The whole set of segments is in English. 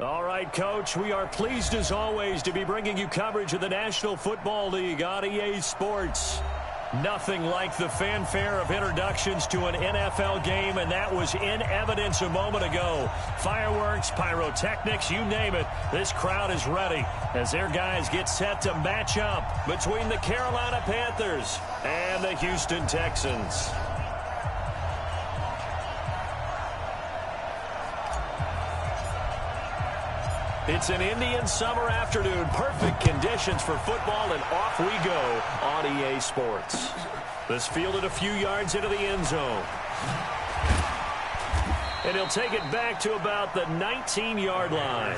All right, Coach, we are pleased as always to be bringing you coverage of the National Football League on EA Sports. Nothing like the fanfare of introductions to an NFL game, and that was in evidence a moment ago. Fireworks, pyrotechnics, you name it, this crowd is ready as their guys get set to match up between the Carolina Panthers and the Houston Texans. It's an Indian summer afternoon. Perfect conditions for football, and off we go on EA Sports. This fielded a few yards into the end zone. And he'll take it back to about the 19-yard line.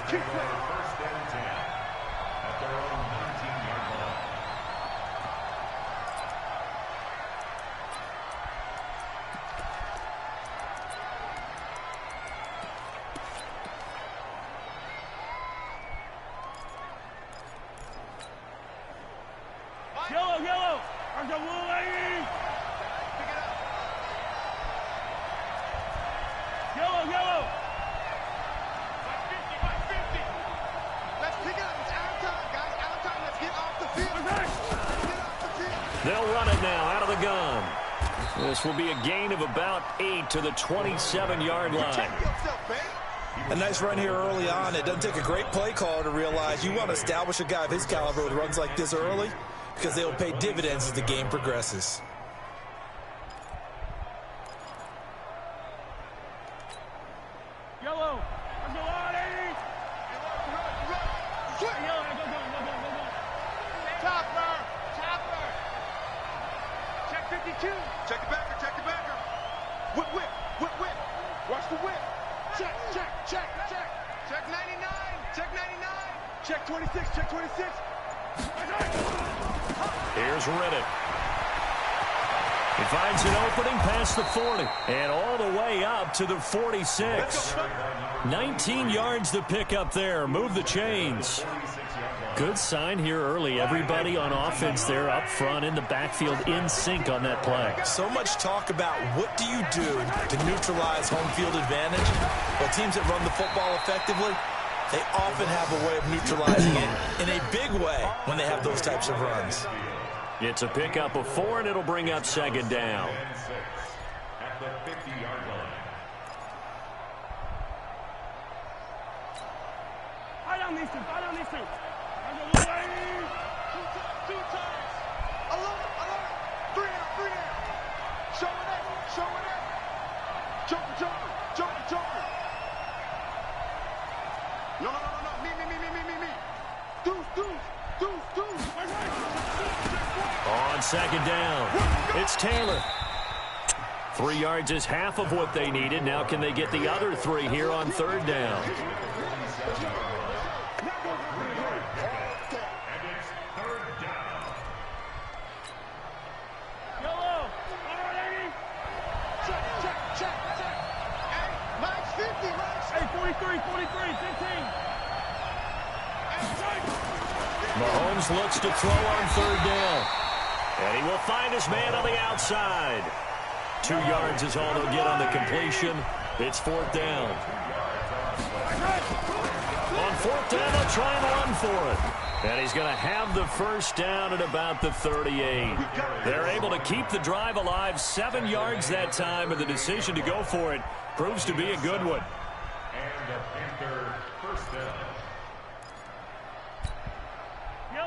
They'll run it now out of the gun. This will be a gain of about 8 to the 27-yard line. A nice run here early on. It doesn't take a great play caller to realize you want to establish a guy of his caliber with runs like this early because they will pay dividends as the game progresses. Yellow. Check 52. Check the backer, check the backer. Whip. Watch the whip. Check. Check 99. Check 26, check 26. Here's Riddick. He finds an opening past the 40 and all the way up to the 46. 19 yards to pick up there. Move the chains. Good sign here early. Everybody on offense there up front in the backfield in sync on that play. So much talk about what do you do to neutralize home field advantage. Well, teams that run the football effectively, they often have a way of neutralizing it in a big way when they have those types of runs. It's a pickup of 4, and it'll bring up second down. At the 50-yard line. Fight on these two. Two times. Alert. 3 out. Show it up. Jumper. No. Me. Deuce. On second down, it's Taylor. 3 yards is half of what they needed. Now can they get the other 3 here on third down? Mahomes looks to throw on third down. And he will find his man on the outside. 2 yards is all they'll get on the completion. It's fourth down. On fourth down, they'll try and run for it. And he's going to have the first down at about the 38. They're able to keep the drive alive. 7 yards that time, and the decision to go for it proves to be a good one. And the Panther first down.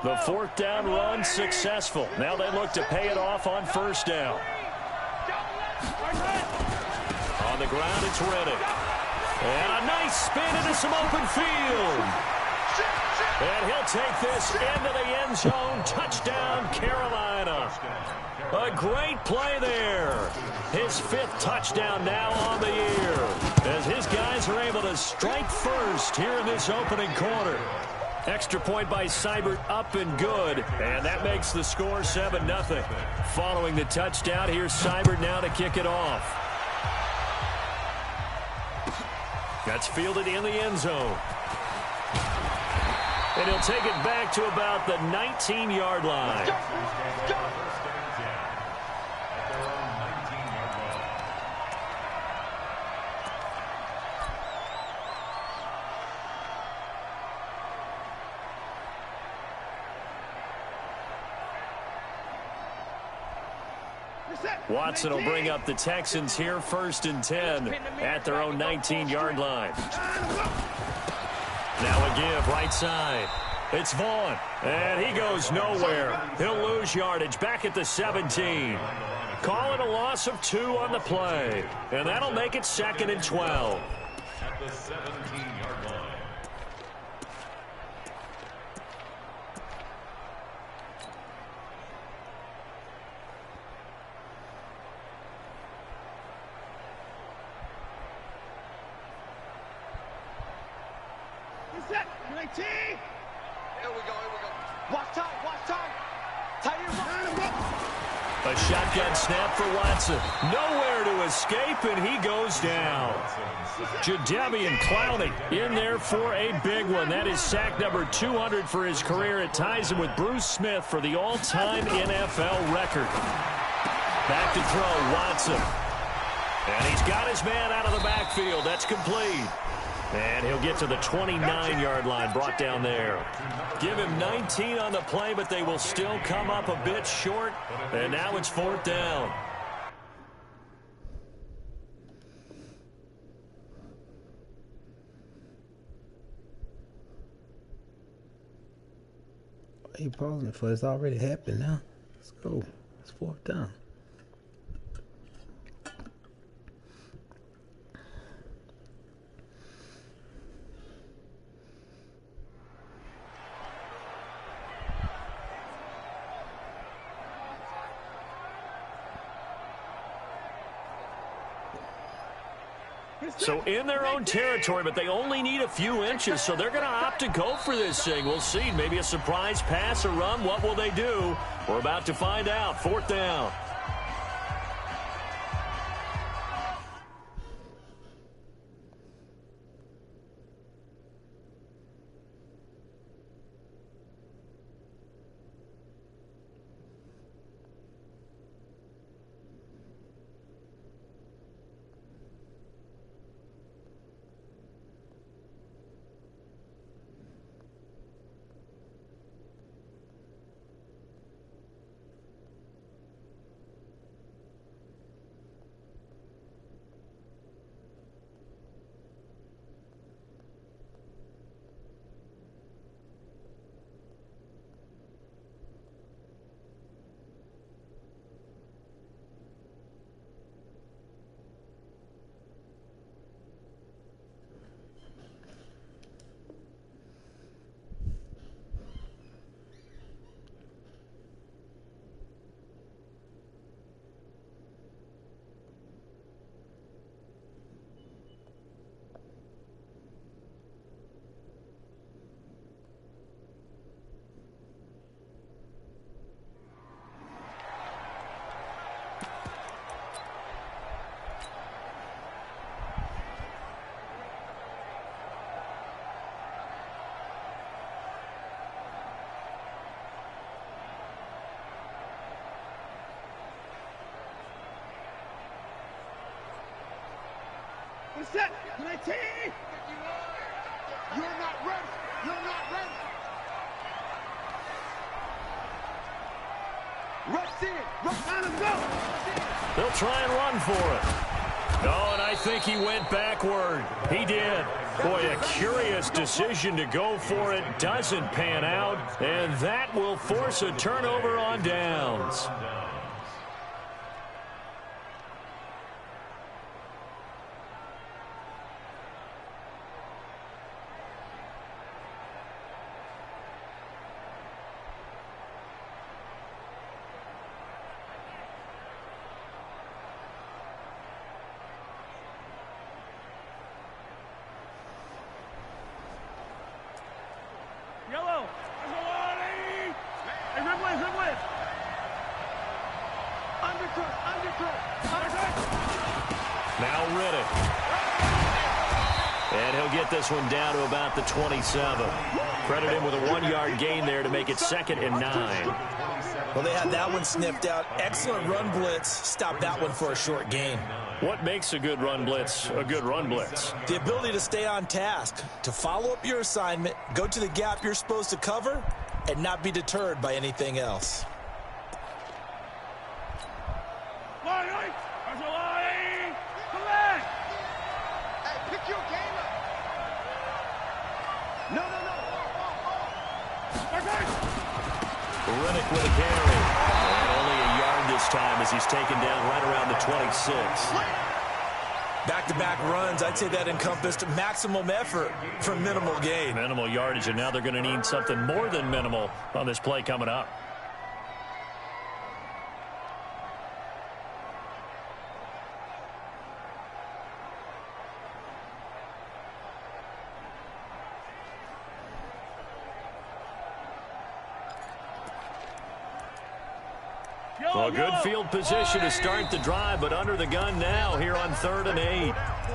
The fourth down run successful. Now they look to pay it off on first down. On the ground, it's Riddick. And a nice spin into some open field. And he'll take this into the end zone. Touchdown, Carolina. A great play there. His 5th touchdown now on the year, as his guys are able to strike first here in this opening quarter. Extra point by Seibert, up and good, and that makes the score 7-0. Following the touchdown, here's Seibert now to kick it off. That's fielded in the end zone. And he'll take it back to about the 19-yard line. Watson will bring up the Texans here, 1st and 10 at their own 19-yard line. Now a give right side. It's Vaughn, and he goes nowhere. He'll lose yardage back at the 17. Call it a loss of 2 on the play, and that'll make it 2nd and 12. At the 17-yard line. Set. 19. Here we go. Watch time. Tight end run. A shotgun snap for Watson. Nowhere to escape, and he goes down. Jadeveon Clowney in there for a big one. That is sack number 200 for his career. It ties him with Bruce Smith for the all-time NFL record. Back to throw, Watson. And he's got his man out of the backfield. That's complete. And he'll get to the 29-yard line, brought down there. Give him 19 on the play, but they will still come up a bit short. And now it's 4th down. What are you pausing it for? It's already happened now. Let's go. It's 4th down. So in their own territory, but they only need a few inches, so they're going to opt to go for this thing. We'll see. Maybe a surprise pass or run. What will they do? We're about to find out. 4th down. Set. 19. You're not ready. Rush in. Let him go. They'll try and run for it. Oh, and I think he went backward. He did. Boy, a curious decision to go for it. Doesn't pan out, and that will force a turnover on downs. Yellow. Hey, red wave. Undercut. Now Riddick. And he'll get this one down to about the 27. Credit him with a 1-yard gain there to make it 2nd and 9. Well, they had that one sniffed out. Excellent run blitz. Stopped that one for a short gain. What makes a good run blitz a good run blitz? The ability to stay on task, to follow up your assignment, go to the gap you're supposed to cover, and not be deterred by anything else. Mark. Hey, pick your game up. No. Riddick with a carry. And only a yard this time as he's taken down right around the 26. Back-to-back runs, I'd say that encompassed maximum effort for minimal gain. Minimal yardage, and now they're going to need something more than minimal on this play coming up. Well, good field position to start the drive, but under the gun now here on 3rd and 8.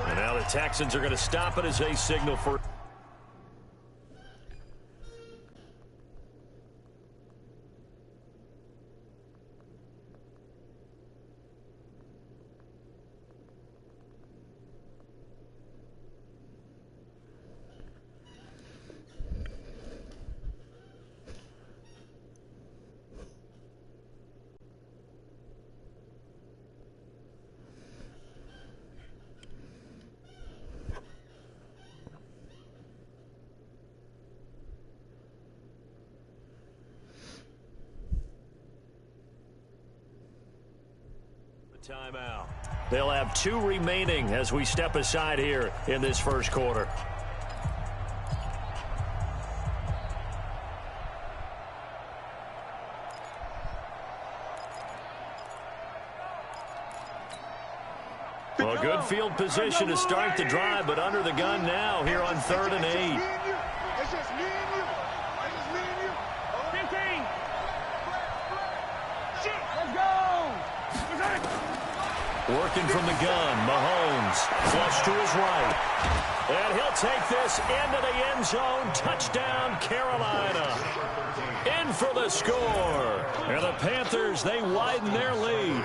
And now the Texans are going to stop it as they signal for... Timeout. They'll have 2 remaining as we step aside here in this first quarter. Well, good field position to start the drive, but under the gun now here on 3rd and 8. It's just me and you. It's just me and you. 15. Shit, let's go. Working from the gun, Mahomes, flush to his right. And he'll take this into the end zone. Touchdown, Carolina. In for the score. And the Panthers, they widen their lead.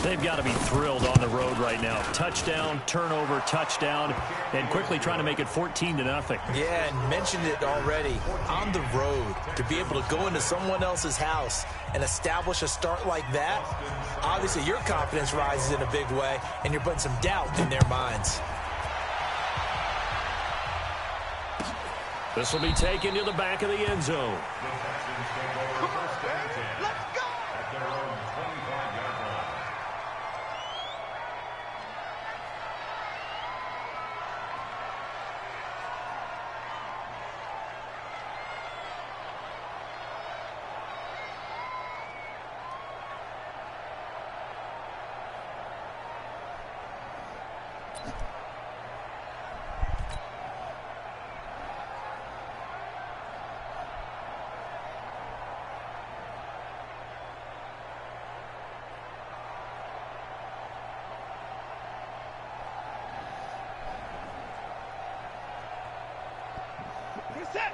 They've got to be thrilled on the road right now. Touchdown, turnover, touchdown, and quickly trying to make it 14-0. Yeah, and mentioned it already. On the road, to be able to go into someone else's house and establish a start like that, obviously your confidence rises in a big way, and you're putting some doubt in their minds. This will be taken to the back of the end zone.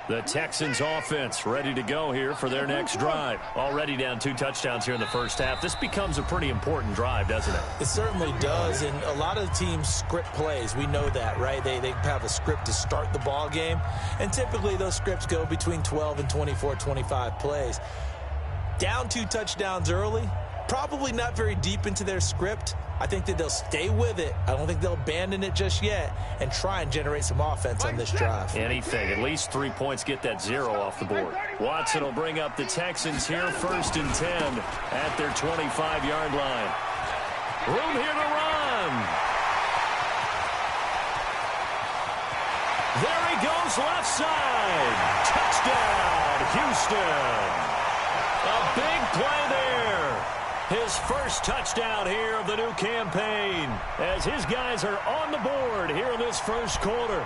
The Texans offense ready to go here for their next drive. Already down 2 touchdowns here in the first half. This becomes a pretty important drive, doesn't it? It certainly does, and a lot of the teams script plays. We know that, right? They have a script to start the ball game, and typically those scripts go between 12 and 24, 25 plays. Down 2 touchdowns early, probably not very deep into their script. I think that they'll stay with it. I don't think they'll abandon it just yet and try and generate some offense on this drive. Anything. At least 3 points, get that 0 off the board. Watson will bring up the Texans here 1st and 10 at their 25-yard line. Room here to run. There he goes left side. Touchdown, Houston. A big play there. His first touchdown here of the new campaign as his guys are on the board here in this first quarter.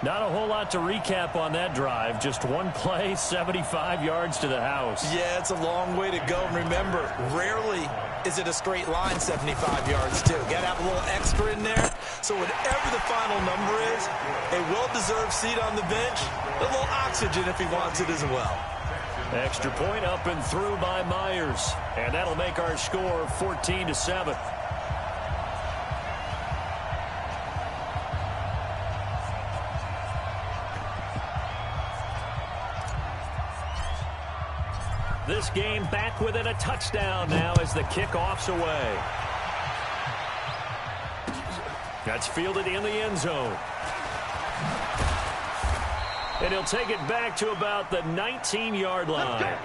Not a whole lot to recap on that drive. Just one play, 75 yards to the house. Yeah, it's a long way to go. Remember, rarely is it a straight line 75 yards, too. Got to have a little extra in there. So whatever the final number is, a well-deserved seat on the bench, a little oxygen if he wants it as well. Extra point up and through by Myers. And that'll make our score 14-7. This this game back within a touchdown now as the kickoff's away. That's fielded in the end zone. And he'll take it back to about the 19-yard line.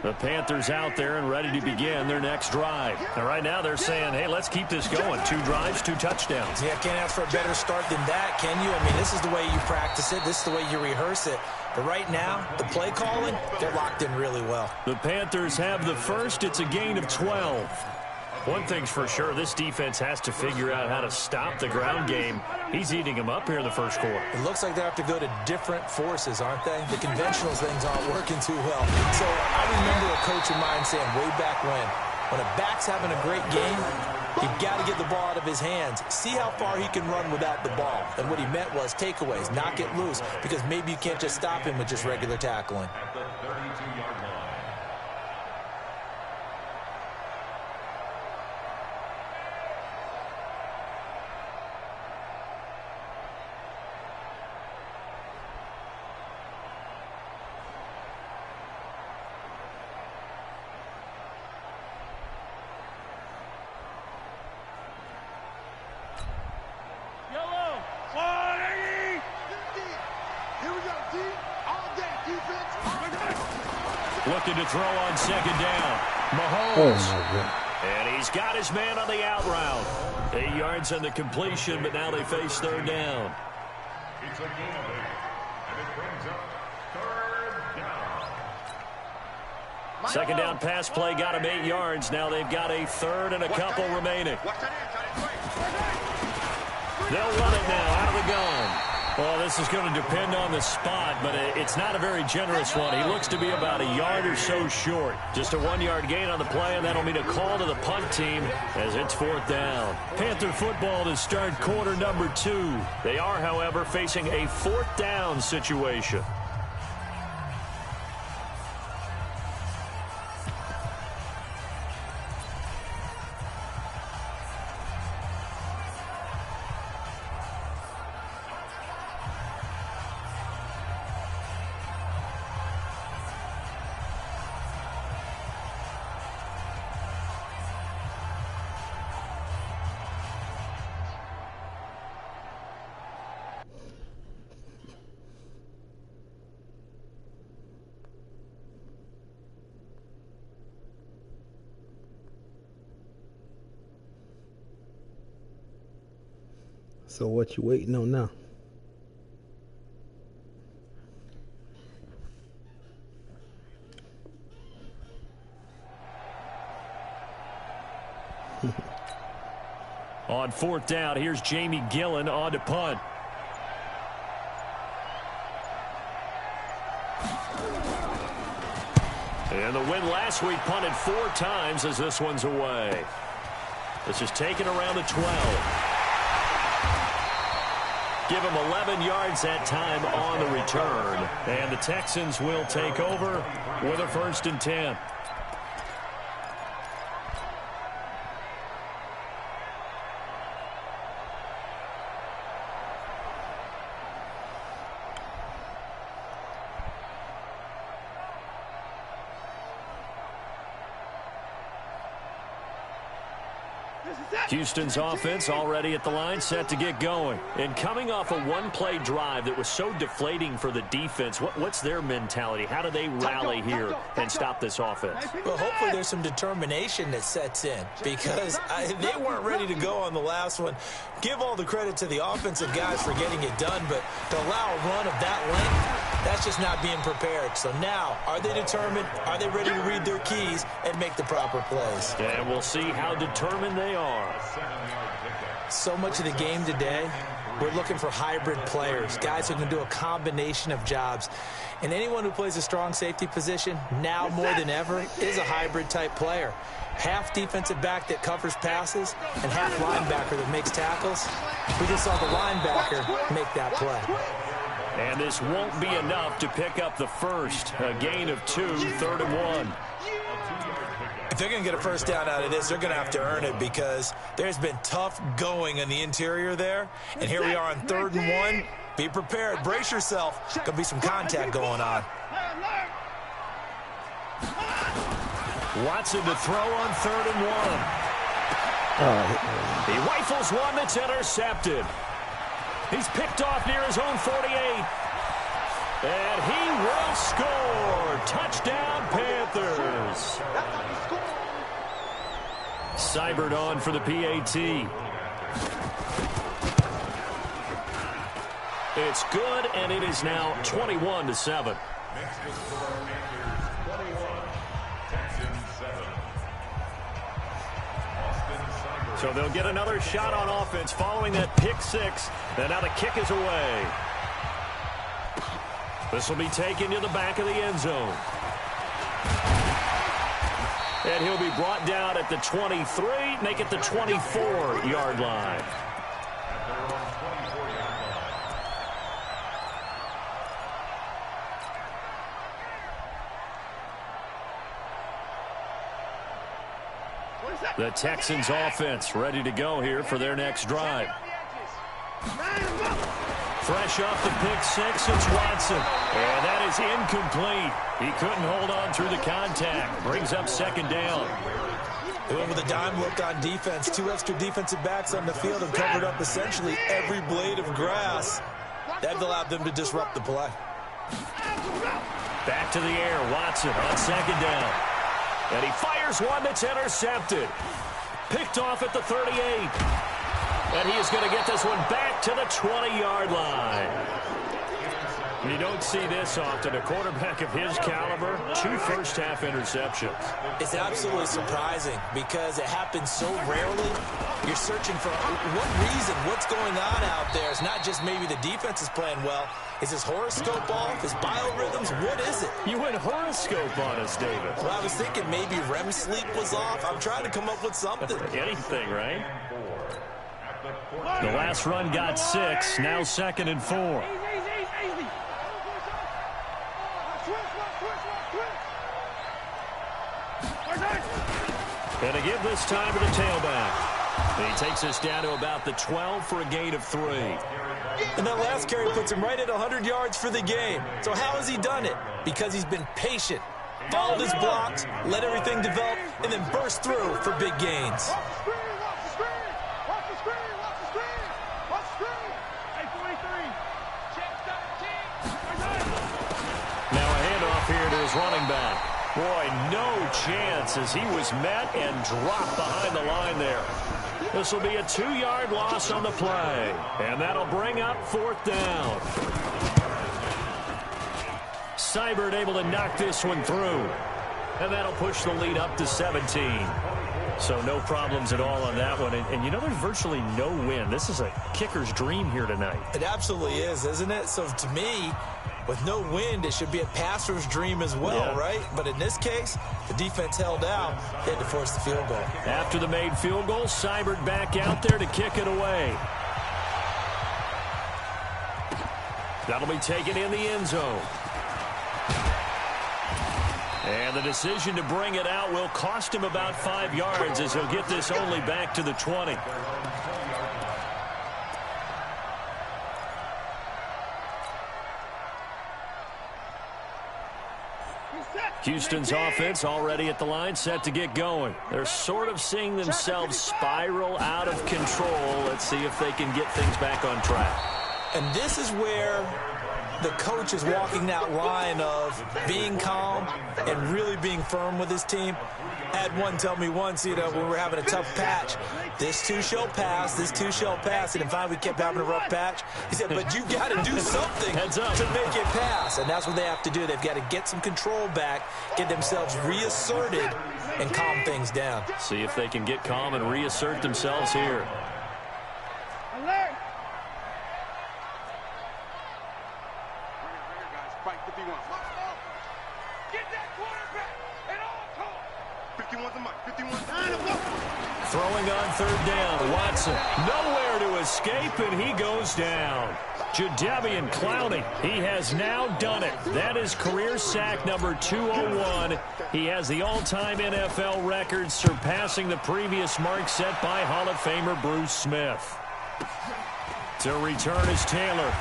The Panthers out there and ready to begin their next drive. And right now they're saying, hey, let's keep this going. 2 drives, 2 touchdowns. Yeah, can't ask for a better start than that, can you? I mean, this is the way you practice it. This is the way you rehearse it. But right now, the play calling, they're locked in really well. The Panthers have the first. It's a gain of 12. One thing's for sure, this defense has to figure out how to stop the ground game. He's eating them up here in the first quarter. It looks like they have to go to different forces, aren't they? The conventional things aren't working too well. So I remember a coach of mine saying way back when a back's having a great game, you've got to get the ball out of his hands. See how far he can run without the ball. And what he meant was takeaways, knock it loose, because maybe you can't just stop him with just regular tackling. At the 32-yard line. Looking to throw on second down. Mahomes. Oh, my God. And he's got his man on the out route. 8 yards on the completion, but now they face third down. It's a gain of 8, and it brings up third down. Second down pass play got him 8 yards. Now they've got a third and a couple remaining. They'll run it now out of the gun. Well, this is going to depend on the spot, but it's not a very generous one. He looks to be about a yard or so short. Just a 1-yard gain on the play, and that'll mean a call to the punt team as it's fourth down. Panther football to start quarter number 2. They are, however, facing a fourth down situation. So what you waiting on now? On fourth down, here's Jamie Gillen on to punt. And the win last week punted 4 times as this one's away. This is taken around the 12. Give him 11 yards that time on the return. And the Texans will take over with a 1st and 10. Houston's offense already at the line, set to get going. And coming off a one-play drive that was so deflating for the defense, what's their mentality? How do they rally here and stop this offense? Well, hopefully there's some determination that sets in, because they weren't ready to go on the last one. Give all the credit to the offensive guys for getting it done, but to allow a run of that length, that's just not being prepared. So now, are they determined? Are they ready to read their keys and make the proper plays? And we'll see how determined they are. So much of the game today, we're looking for hybrid players, guys who can do a combination of jobs. And anyone who plays a strong safety position, now more than ever, is a hybrid-type player. Half defensive back that covers passes and half linebacker that makes tackles. We just saw the linebacker make that play. And this won't be enough to pick up the first. A gain of 2, 3rd and 1. If they're going to get a first down out of this, they're going to have to earn it because there's been tough going in the interior there. And here we are on 3rd and 1. Be prepared. Brace yourself. Going to be some contact going on. Watson to throw on 3rd and 1. He rifles one that's intercepted. He's picked off near his own 48. And he will score. Touchdown, Panthers. Seibert on for the PAT. It's good, and it is now 21-7. So they'll get another shot on offense following that pick 6. And now the kick is away. This will be taken to the back of the end zone. And he'll be brought down at the 23, make it the 24-yard line. The Texans offense ready to go here for their next drive. Fresh off the pick 6, it's Watson. And that is incomplete. He couldn't hold on through the contact. Brings up 2nd down. They went with a dime look on defense. 2 extra defensive backs on the field and covered up essentially every blade of grass. That allowed them to disrupt the play. Back to the air, Watson on 2nd down. And he fires one that's intercepted. Picked off at the 38. And he is going to get this one back to the 20-yard line. You don't see this often. A quarterback of his caliber, 2 first-half interceptions. It's absolutely surprising because it happens so rarely. You're searching for what reason, what's going on out there. It's not just maybe the defense is playing well. Is his horoscope off? His biorhythms? What is it? You went horoscope on us, David. Well, I was thinking maybe REM sleep was off. I'm trying to come up with something. Anything, right? The last run got 6. Now 2nd and 4. And to give this time to the tailback. And he takes us down to about the 12 for a gain of 3. And that last carry puts him right at 100 yards for the game. So how has he done it? Because he's been patient, followed his blocks, let everything develop, and then burst through for big gains. Now a handoff here to his running back. Boy, no chance as he was met and dropped behind the line there. This will be a 2-yard loss on the play. And that'll bring up 4th down. Seibert able to knock this one through. And that'll push the lead up to 17. So no problems at all on that one. And you know, there's virtually no wind. This is a kicker's dream here tonight. It absolutely is, isn't it? So to me, with no wind, it should be a passer's dream as well, right? But in this case, the defense held out. They had to force the field goal. After the made field goal, Seibert back out there to kick it away. That'll be taken in the end zone. And the decision to bring it out will cost him about 5 yards as he'll get this only back to the 20. Houston's offense already at the line, set to get going. They're sort of seeing themselves spiral out of control. Let's see if they can get things back on track. And this is where the coach is walking that line of being calm and really being firm with his team. I had one tell me once, when we were having a tough patch, this too shall pass, this too shall pass. And finally we kept having a rough patch. He said, but you got to do something to make it pass. And that's what they have to do. They've got to get some control back, get themselves reasserted, and calm things down. See if they can get calm and reassert themselves here. Alert! Get that quarterback at all costs. 51's the mic. 51's Throwing on third down. Watson nowhere to escape, and he goes down. Jadeveon Clowney, he has now done it. That is career sack number 201. He has the all-time NFL record, surpassing the previous mark set by Hall of Famer Bruce Smith. To return is Taylor.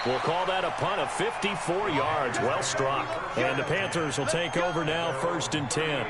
We'll call that a punt of 54 yards. Well struck. And the Panthers will take over now, 1st and 10.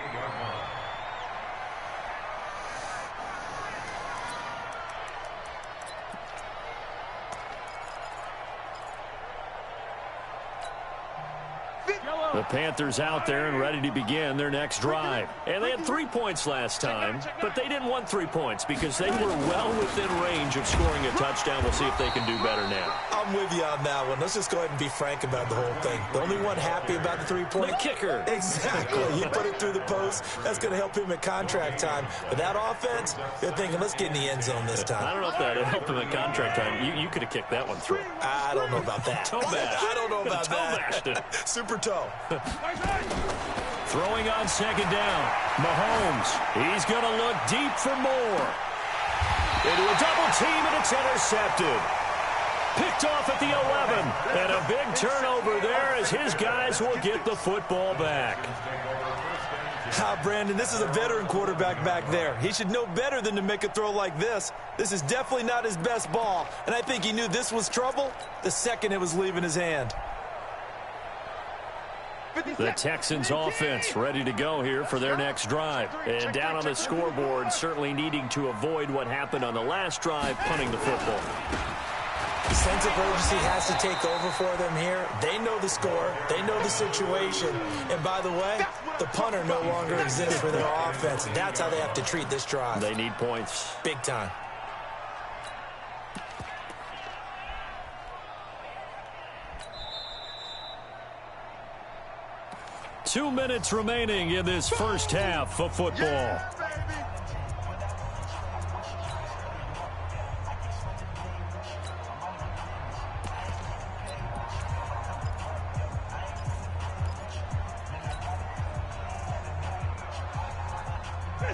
The Panthers out there and ready to begin their next drive. And they had 3 points last time, but they didn't want 3 points because they were well within range of scoring a touchdown. We'll see if they can do better now. I'm with you on that one. Let's just go ahead and be frank about the whole thing. The only one happy about the 3-point? The kicker. Exactly. He put it through the post. That's going to help him at contract time. But that offense, they're thinking, let's get in the end zone this time. I don't know if that helped him at contract time. You could have kicked that one through. I don't know about that. Toe mash. I don't know about that. Super toe. Throwing on second down. Mahomes. He's going to look deep for more. Into a double team, and it's intercepted. Picked off at the 11. And a big turnover there as his guys will get the football back. Brandon, this is a veteran quarterback back there. He should know better than to make a throw like this. This is definitely not his best ball, and I think he knew this was trouble the second it was leaving his hand. The Texans offense ready to go here for their next drive. And down on the scoreboard, certainly needing to avoid what happened on the last drive, punting the football. The sense of urgency has to take over for them here. They know the score. They know the situation. And by the way, the punter no longer exists for their offense. That's how they have to treat this drive. They need points. Big time. Two minutes remaining in this first half of football.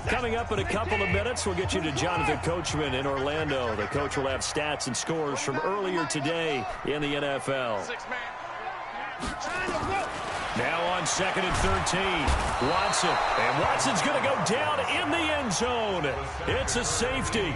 Coming up in a couple of minutes, we'll get you to Jonathan Coachman in Orlando. The coach will have stats and scores from earlier today in the NFL. Now on 2nd and 13, Watson. And Watson's going to go down in the end zone. It's a safety.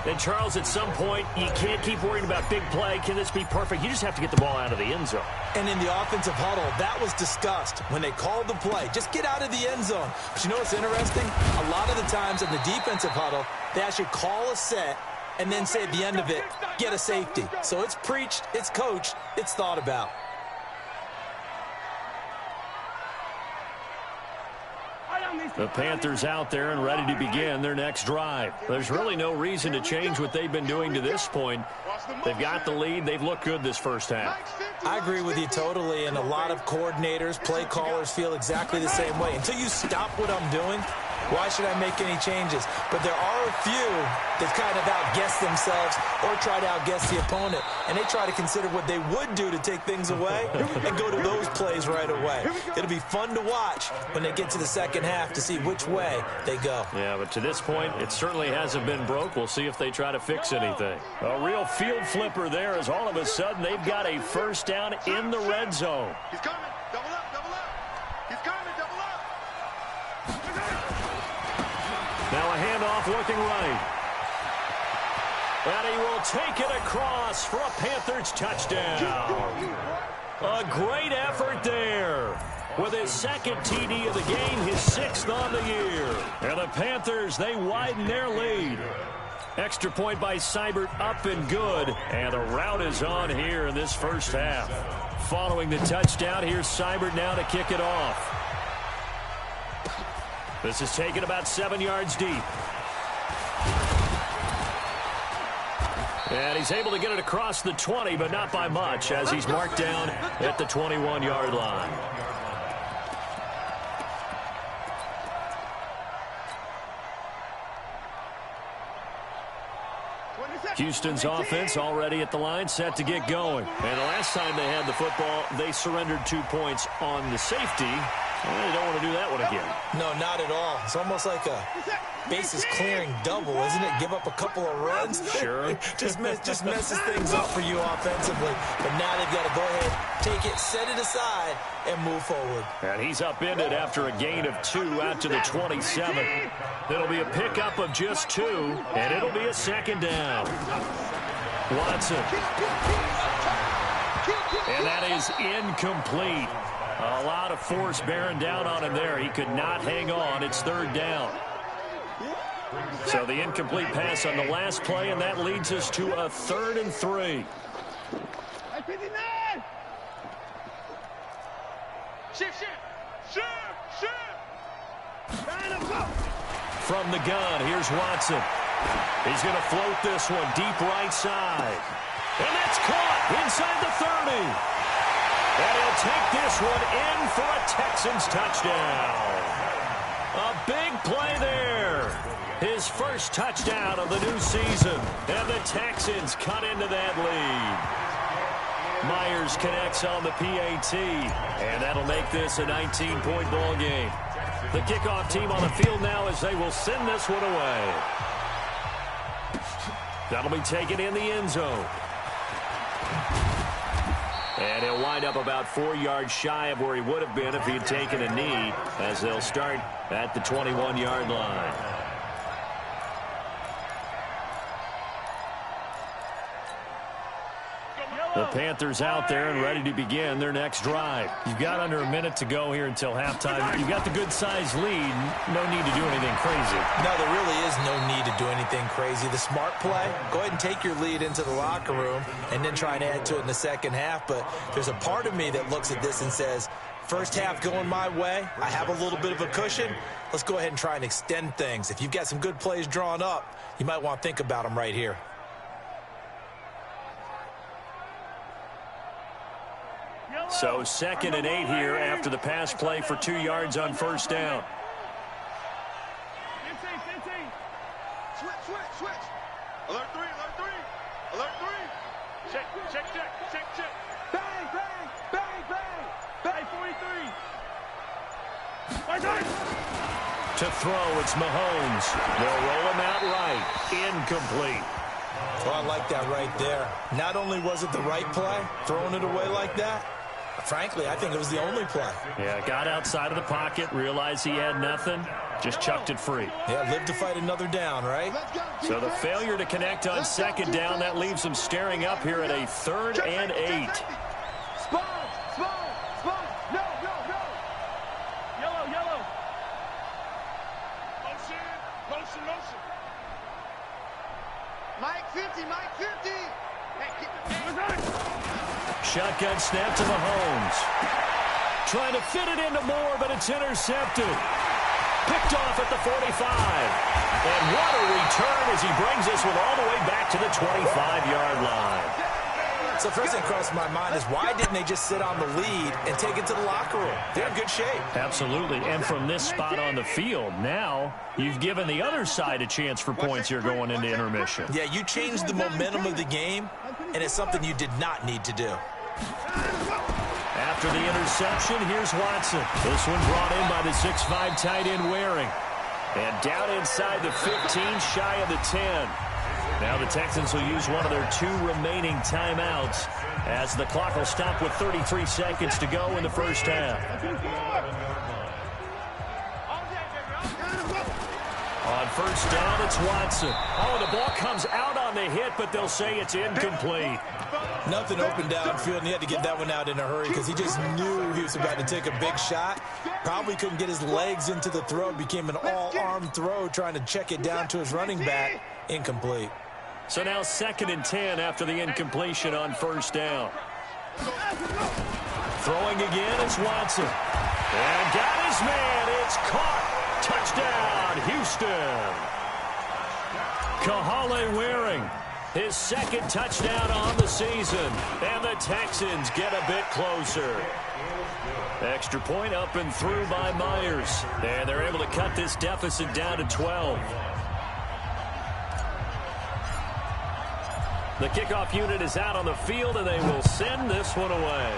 And, Charles, at some point, you can't keep worrying about big play. Can this be perfect? You just have to get the ball out of the end zone. And in the offensive huddle, that was discussed when they called the play. Just get out of the end zone. But you know what's interesting? A lot of the times in the defensive huddle, they actually call a set and then say at the end of it, get a safety. So it's preached, it's coached, it's thought about. The Panthers out there and ready to begin their next drive. There's really no reason to change what they've been doing to this point. They've got the lead. They've looked good this first half. I agree with you totally, and a lot of coordinators, play callers feel exactly the same way. Until you stop what I'm doing, why should I make any changes? But there are a few that kind of outguess themselves or try to outguess the opponent, and they try to consider what they would do to take things away and go to those plays right away. It'll be fun to watch when they get to the second half to see which way they go. Yeah, but to this point, it certainly hasn't been broke. We'll see if they try to fix anything. A real field flipper there as all of a sudden they've got a first down in the red zone. He's coming. Double up, double up. He's coming, double up. Now a handoff looking right. And he will take it across for a Panthers touchdown. A great effort there. With his second TD of the game, his 6th on the year. And the Panthers, they widen their lead. Extra point by Seibert, up and good. And the route is on here in this first half. Following the touchdown, here's Seibert now to kick it off. This is taken about 7 yards deep. And he's able to get it across the 20, but not by much, as he's marked down at the 21-yard line. Houston's offense already at the line, set to get going. And the last time they had the football, they surrendered 2 points on the safety. Well, you don't want to do that one again. No, not at all. It's almost like a bases clearing double, isn't it? Give up a couple of runs. Sure. just messes things up for you offensively. But now they've got to go ahead, take it, set it aside, and move forward. And he's upended after a gain of 2 out to the 27. It'll be a pickup of just 2, and it'll be a second down. Watson. And that is incomplete. A lot of force bearing down on him there. He could not hang on. It's third down. So the incomplete pass on the last play, and that leads us to a 3rd and 3. Shift. From the gun, here's Watson. He's going to float this one deep right side. And that's caught inside the 30. And he'll take this one in for a Texans touchdown. A big play there. His first touchdown of the new season. And the Texans cut into that lead. Myers connects on the PAT. And that'll make this a 19-point ball game. The kickoff team on the field now as they will send this one away. That'll be taken in the end zone. And he'll wind up about 4 yards shy of where he would have been if he had taken a knee, as they'll start at the 21-yard line. The Panthers out there and ready to begin their next drive. You've got under a minute to go here until halftime. You've got the good-sized lead. No need to do anything crazy. No, there really is no need to do anything crazy. The smart play, go ahead and take your lead into the locker room and then try and add to it in the second half. But there's a part of me that looks at this and says, first half going my way, I have a little bit of a cushion. Let's go ahead and try and extend things. If you've got some good plays drawn up, you might want to think about them right here. So 2nd and 8 here after the pass play for 2 yards on first down. Switch. Alert 3. Check. Bang. 43. To throw, it's Mahomes. They'll roll him out right. Incomplete. Well, I like that right there. Not only was it the right play, throwing it away like that, frankly, I think it was the only play. Yeah, got outside of the pocket, realized he had nothing, just chucked it free. Yeah, live to fight another down, right? So the failure to connect on second down, that leaves him staring up here at a 3rd and 8. Spawn. No. Yellow. Motion. Mike 50. Hey, keep it. Shotgun snap to Mahomes. Trying to fit it into Moore, but it's intercepted. Picked off at the 45. And what a return as he brings this one all the way back to the 25-yard line. So first thing crossed my mind is why didn't they just sit on the lead and take it to the locker room? They're in good shape. Absolutely. And from this spot on the field, now you've given the other side a chance for points here going into intermission. Yeah, you changed the momentum of the game, and it's something you did not need to do. After the interception, here's Watson. This one brought in by the 6'5" tight end Waring. And down inside the 15, shy of the 10. Now the Texans will use one of their 2 remaining timeouts as the clock will stop with 33 seconds to go in the first half. On first down, it's Watson. Oh, the ball comes out on the hit, but they'll say it's incomplete. Nothing open downfield, and he had to get that one out in a hurry because he just knew he was about to take a big shot. Probably couldn't get his legs into the throw. Became an all-arm throw trying to check it down to his running back. Incomplete. So now 2nd and 10 after the incompletion on first down. Throwing again, it's Watson. And got his man. It's caught. Touchdown, Houston. Kahale Waring, his 2nd touchdown on the season. And the Texans get a bit closer. Extra point up and through by Myers. And they're able to cut this deficit down to 12. The kickoff unit is out on the field, and they will send this one away.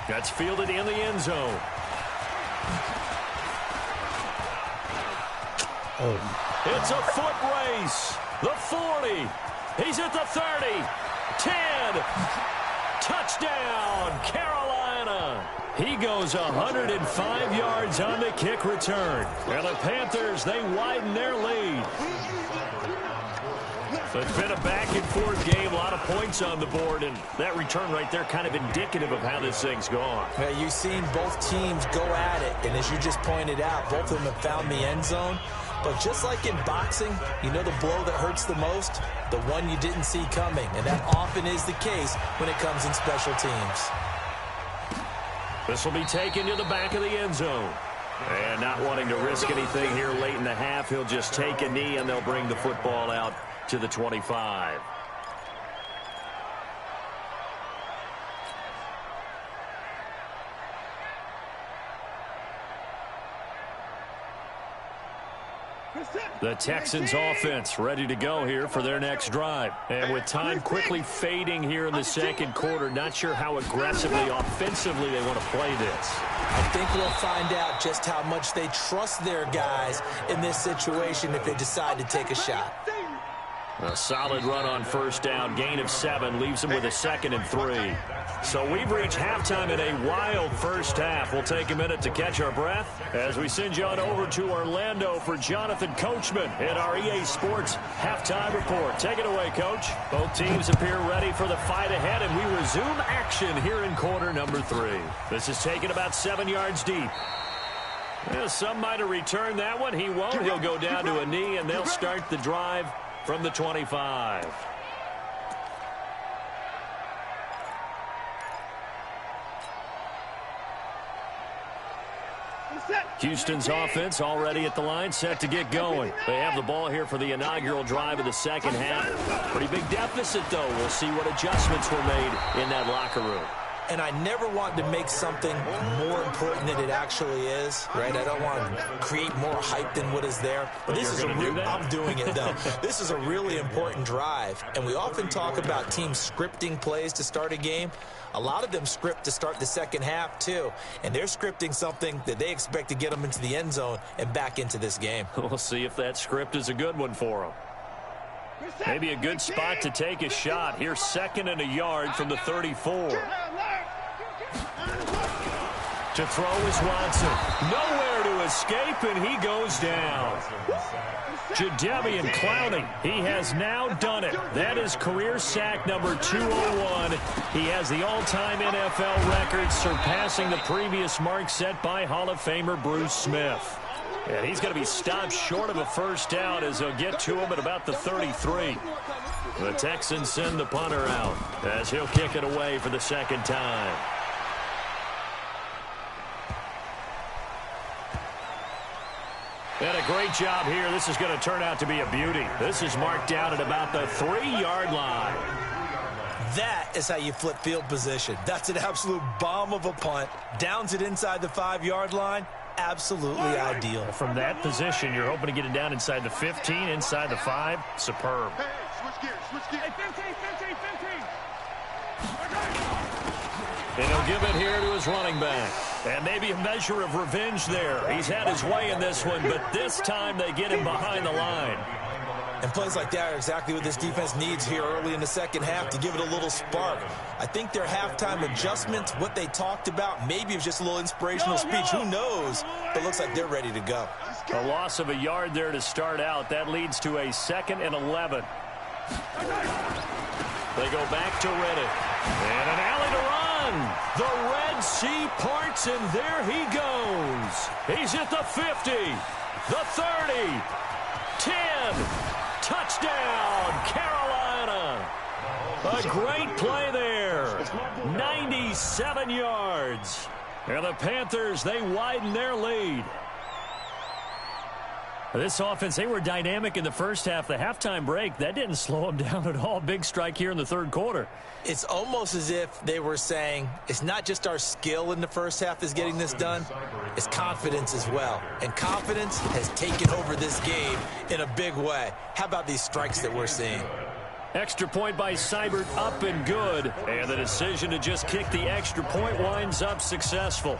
That's fielded in the end zone. It's a foot race. The 40. He's at the 30. 10. Touchdown, Carolina. He goes 105 yards on the kick return. And the Panthers, they widen their lead. It's been a back-and-forth game, a lot of points on the board, and that return right there kind of indicative of how this thing's gone. Yeah, you've seen both teams go at it, and as you just pointed out, both of them have found the end zone. But just like in boxing, you know the blow that hurts the most? The one you didn't see coming, and that often is the case when it comes in special teams. This will be taken to the back of the end zone. And not wanting to risk anything here late in the half, he'll just take a knee, and they'll bring the football out to the 25. The Texans offense ready to go here for their next drive. And with time quickly fading here in the second quarter, not sure how aggressively, offensively they want to play this. I think we'll find out just how much they trust their guys in this situation if they decide to take a shot. A solid run on first down, gain of 7, leaves them with a 2nd and 3. So we've reached halftime in a wild first half. We'll take a minute to catch our breath as we send you on over to Orlando for Jonathan Coachman in our EA Sports Halftime Report. Take it away, Coach. Both teams appear ready for the fight ahead, and we resume action here in quarter number 3. This is taken about 7 yards deep. Well, some might have returned that one. He won't. He'll go down to a knee, and they'll start the drive from the 25. Houston's offense already at the line, set to get going. They have the ball here for the inaugural drive of the second half. Pretty big deficit, though. We'll see what adjustments were made in that locker room. And I never want to make something more important than it actually is, right? I don't want to create more hype than what is there. But this is I'm doing it, though. This is a really important drive. And we often talk about teams scripting plays to start a game. A lot of them script to start the second half, too. And they're scripting something that they expect to get them into the end zone and back into this game. We'll see if that script is a good one for them. Maybe a good spot to take a shot. Here's 2nd and a yard from the 34. To throw is Watson. Nowhere to escape, and he goes down. Jadeveon Clowney, he has now done it. That is career sack number 201. He has the all-time NFL record, surpassing the previous mark set by Hall of Famer Bruce Smith. And he's going to be stopped short of a first down as they'll get to him at about the 33. The Texans send the punter out as he'll kick it away for the second time. And a great job here. This is going to turn out to be a beauty. This is marked down at about the 3-yard line. That is how you flip field position. That's an absolute bomb of a punt. Downs it inside the 5-yard line. Absolutely ideal. From that position, you're hoping to get it down inside the 15, inside the 5. Superb. Hey, switch gears, switch gears. Hey, 15. And he'll give it here to his running back. And maybe a measure of revenge there. He's had his way in this one, but this time they get him behind the line. And plays like that are exactly what this defense needs here early in the second half to give it a little spark. I think their halftime adjustments, what they talked about, maybe it was just a little inspirational speech. Who knows? But it looks like they're ready to go. A loss of a yard there to start out. That leads to a 2nd and 11. They go back to Reddick. And an alley to run. The Red Sea parts, and there he goes. He's at the 50, the 30, 10. Touchdown, Carolina. A great play there. 97 yards. And the Panthers, they widen their lead. This offense, they were dynamic in the first half. The halftime break, that didn't slow them down at all. Big strike here in the third quarter. It's almost as if they were saying, it's not just our skill in the first half that's getting this done, it's confidence as well. And confidence has taken over this game in a big way. How about these strikes that we're seeing? Extra point by Seibert, up and good. And the decision to just kick the extra point winds up successful.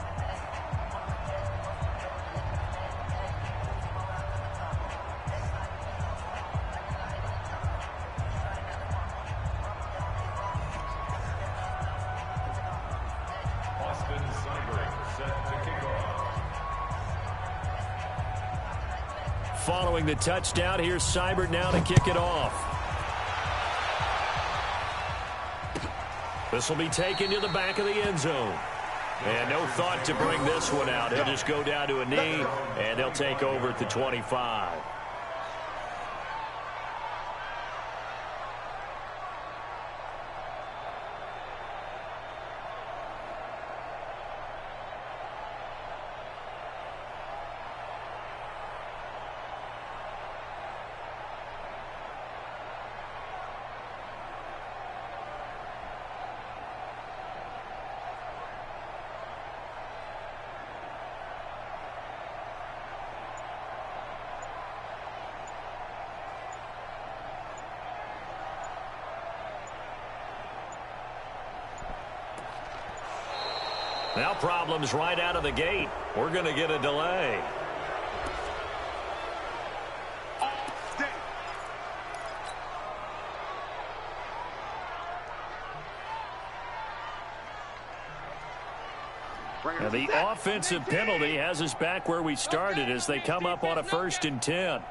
Following the touchdown, here's Seibert now to kick it off. This will be taken to the back of the end zone. And no thought to bring this one out. He'll just go down to a knee, and they'll take over at the 25. Now problems right out of the gate. We're going to get a delay. And the offensive penalty has us back where we started as they come up on a 1st and 10.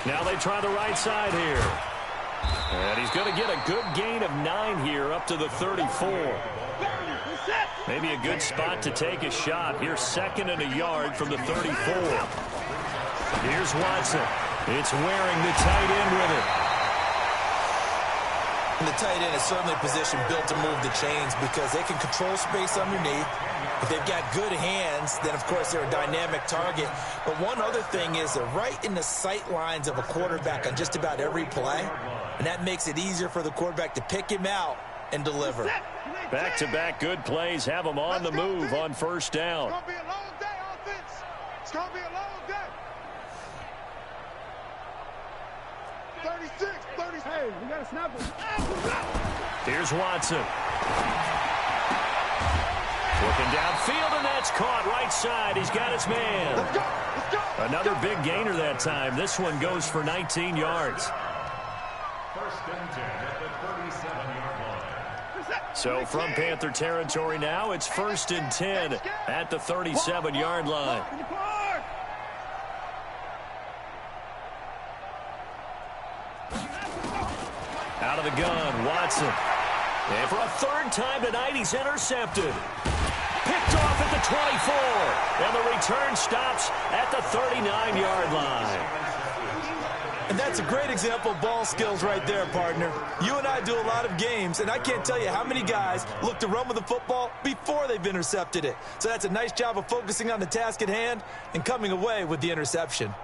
Now they try the right side here. And he's going to get a good gain of 9 here up to the 34. Maybe a good spot to take a shot. Here's 2nd and a yard from the 34. Here's Watson. It's wearing the tight end with it. And the tight end is certainly a position built to move the chains because they can control space underneath. If they've got good hands, then, of course, they're a dynamic target. But one other thing is they're right in the sight lines of a quarterback on just about every play, and that makes it easier for the quarterback to pick him out and deliver. Back-to-back good plays have them on the move on 1st down. It's going to be a long day, offense. It's going to be a long day. 36, 36. Hey, we got to snap it. Here's Watson. Looking downfield, and that's caught right side. He's got his man. Let's go. Let's go. Another big gainer that time. This one goes for 19 yards. 1st and 10 at the 37-yard line. So from Panther territory now, it's 1st and 10 at the 37-yard line. Out of the gun, Watson. And for a 3rd time tonight, he's intercepted. Picked off at the 24. And the return stops at the 39-yard line. And that's a great example of ball skills right there, partner. You and I do a lot of games, and I can't tell you how many guys look to run with the football before they've intercepted it. So that's a nice job of focusing on the task at hand and coming away with the interception.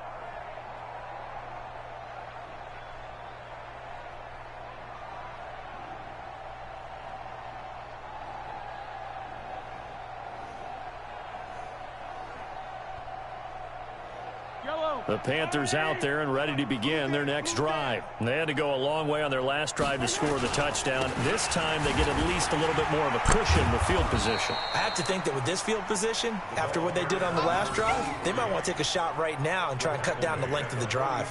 The Panthers out there and ready to begin their next drive. They had to go a long way on their last drive to score the touchdown. This time they get at least a little bit more of a cushion with field position. I have to think that with this field position, after what they did on the last drive, they might want to take a shot right now and try and cut down the length of the drive.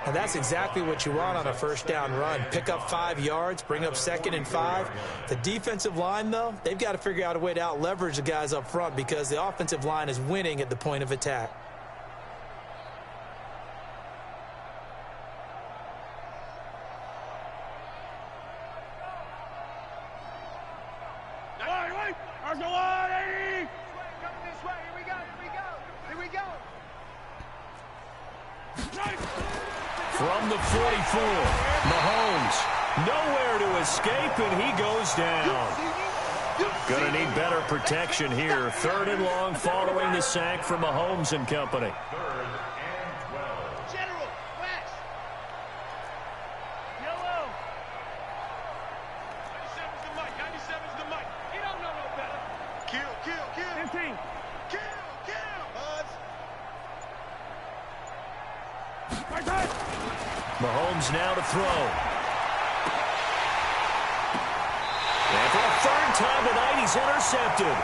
And that's exactly what you want on a 1st down run. Pick up 5 yards, bring up 2nd and 5. The defensive line, though, they've got to figure out a way to out-leverage the guys up front because the offensive line is winning at the point of attack. From the 44, Mahomes nowhere to escape, and he goes down. Going to need better protection here. 3rd and long following the sack from Mahomes and company. 3rd and 12. General, West. Yellow. 97's the mic. 97's the mic. He don't know no better. Kill, kill, kill. 15. Kill, kill. Mahomes now to throw. And for the 3rd time tonight, he's intercepted.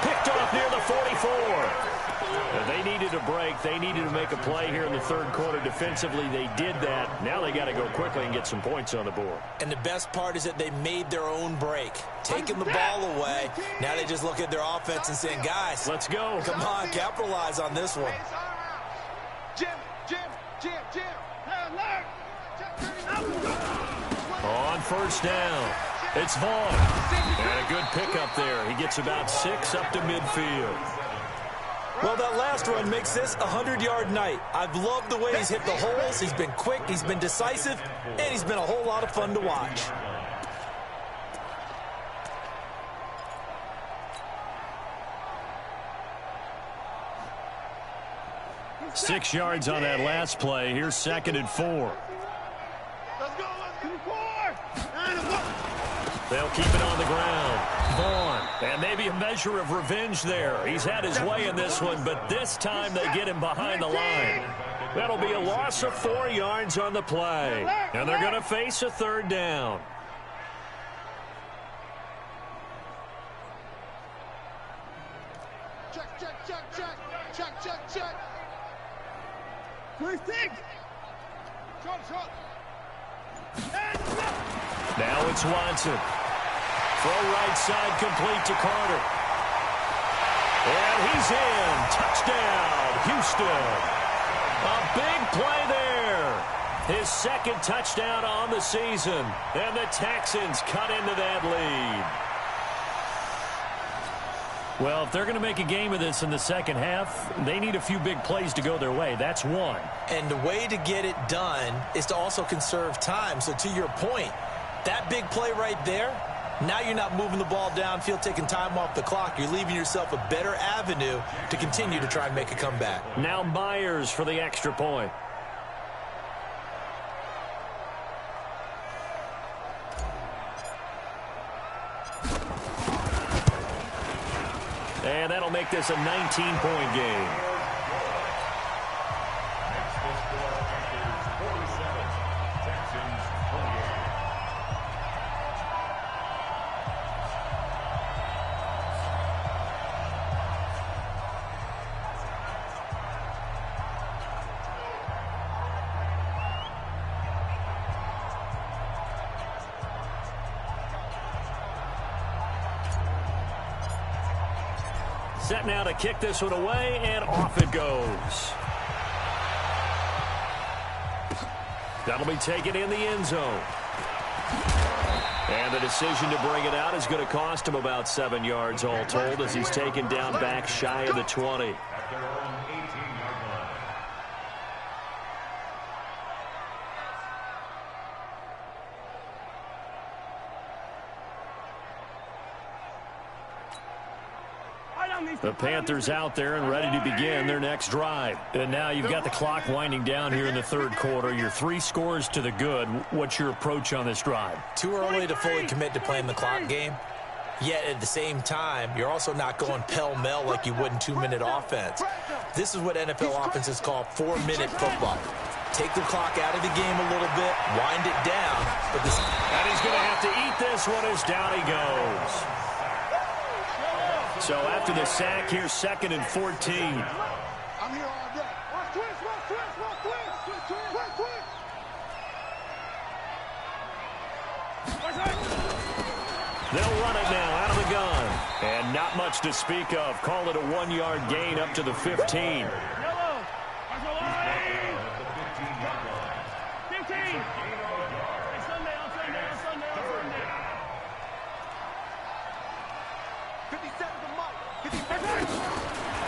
Picked off near the 44. They needed a break. They needed to make a play here in the 3rd quarter. Defensively, they did that. Now they got to go quickly and get some points on the board. And the best part is that they made their own break, taking the ball away. Now they just look at their offense and saying, guys, let's go. Come on, capitalize on this one. Jim, Jim, Jim, Jim. On 1st down, it's Vaughn. And a good pickup there. He gets about 6 up to midfield. Well, that last run makes this a 100-yard night. I've loved the way he's hit the holes. He's been quick, he's been decisive, and he's been a whole lot of fun to watch. Six yards on that last play. Here's 2nd and 4. Let's go, They'll keep it on the ground. Vaughn. And maybe a measure of revenge there. He's had his way in this one, but this time they get him behind the line. That'll be a loss of 4 yards on the play. And they're going to face a 3rd down. check, check, check, check, check, check, check. 26. Shot. Now it's Watson. Throw right side complete to Carter. And he's in. Touchdown, Houston. A big play there. His 2nd touchdown on the season. And the Texans cut into that lead. Well, if they're going to make a game of this in the 2nd half, they need a few big plays to go their way. That's one. And the way to get it done is to also conserve time. So to your point, that big play right there, now you're not moving the ball downfield, taking time off the clock. You're leaving yourself a better avenue to continue to try and make a comeback. Now Myers for the extra point. And that'll make this a 19-point game. Next, the score, Panthers 47, Texans 28. Set now to kick this one away, and off it goes. That'll be taken in the end zone. And the decision to bring it out is going to cost him about 7 yards all told as he's taken down back shy of the 20. At their own 18-yard line. The Panthers out there and ready to begin their next drive. And now you've got the clock winding down here in the 3rd quarter. You're 3 scores to the good. What's your approach on this drive? Too early to fully commit to playing the clock game. Yet at the same time, you're also not going pell-mell like you would in 2-minute offense. This is what NFL offenses call 4-minute football. Take the clock out of the game a little bit, wind it down. And he's going to have to eat this one as down he goes. So after the sack, here's 2nd and 14. I'm here all day. Watch twist. They'll run it now out of the gun. And not much to speak of. Call it a 1-yard gain up to the 15.